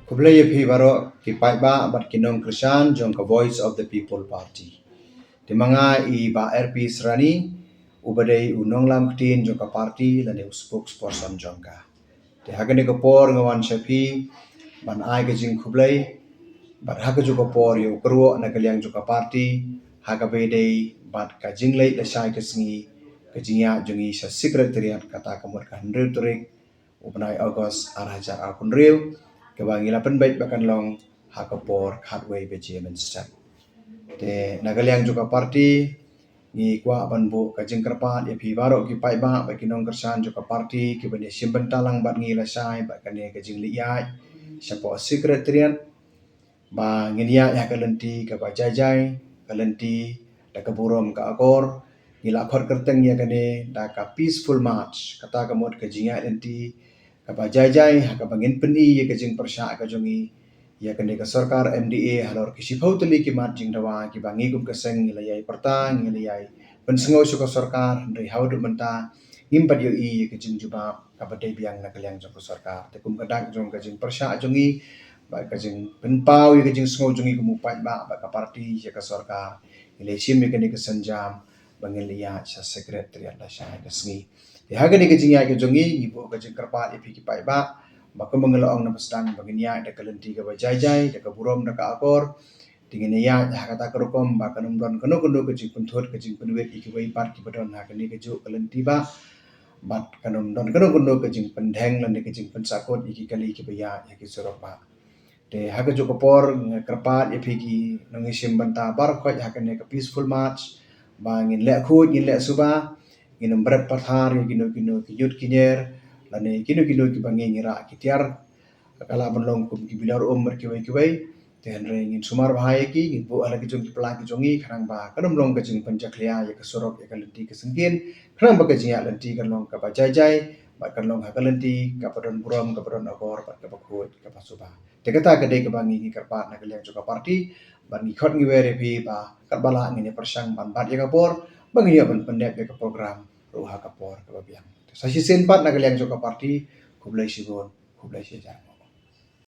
Kublai phi baro ki pai ba bat kinong krishan jong ka Voice of the People Party. Di mga i ba RP Srani ubadai unong lam ktin jong ka party lane spokesperson jong ka. Di hagani ko por ngawan shapi ban ai ka jing kublai bat haga jo ko por yo kruo na kalyang jong ka party haga bedai bat ka jinglai la shai ka sngi ka jingya jongi sa secretariat kata kamur ka handril turik ubnai August arajar akun riu kebangi lapan baik bakan long hakapor hardway bejiamen step te nagalyang juga party ni kwa banbu kajing kerpat ya pi baro ki pai ba bakinong kersan juga party ki bani simban talang bat ngi la sai bakane kajing liyai sapo secretariat ba nginia ya kalenti ka ba jajai kalenti da kaburom ka akor ngila khot kerteng ya kane da ka peaceful march kata kamot kajinga lenti kapa jajai haka bangin peni ye kajing persya ka jongi ya kane ka sarkar MDA halor kisi tuli ki mat jing dawa ki bangi gum keseng layai pertang layai pensengo suka sarkar dari haudu menta ngimpat yo i ye kajing juba kapa dai biang na kalyang jong sarkar te kum kadak jong kajing persya jongi ba kajing penpau ye kajing sengo jongi kumupat ba ka parti ye ka sarkar election ye kane kesenjam bangin liya sa sekretariat la sya kesngi ya haga ni kajing ya jongi ibu kajing kerpat ipi ki pai ba baka mengelong na pasdang baginya da kalenti ka bajajai da ka burom da ka akor tingin ya kata kerukom baka numdon kanu kanu kajing punthut kajing penwet iki wai part ki badon ha kani kaju kalenti ba bat kanum don kanu kajing pendeng lan kajing pensakot iki kali ki baya ya ki soropa de haga jo kopor kerpat ipi ki nongisim banta bar khoj ha kani ka peaceful march bangin le khut ngin le suba ngin berat pathar gino ki yut kinyer lane kino ki bangi ngira kitiar kala banlong kum ki bilar mer ki wai ten re ngin sumar bahaya ki ngin bu ala ki jong ki pla ki jongi kharang ba kanum long ka jing panjaklia ya ka sorok ya kalenti ka sengkin kharang ba ka jing ya lenti kan long ka bajajai ba kan long ha kalenti ka padon buram ka padon agor ba ka bakut ka pasuba te kata ka dei ka bangi ki karpat na kalyang joka party ban ni khot ngi were pi ba kat bala ngin persang ban bat ya kapor bangi ya ban pendep ya ka program ruha kapor ka biang sa si senpat na kalyang joka party kublai sigon kublai sejak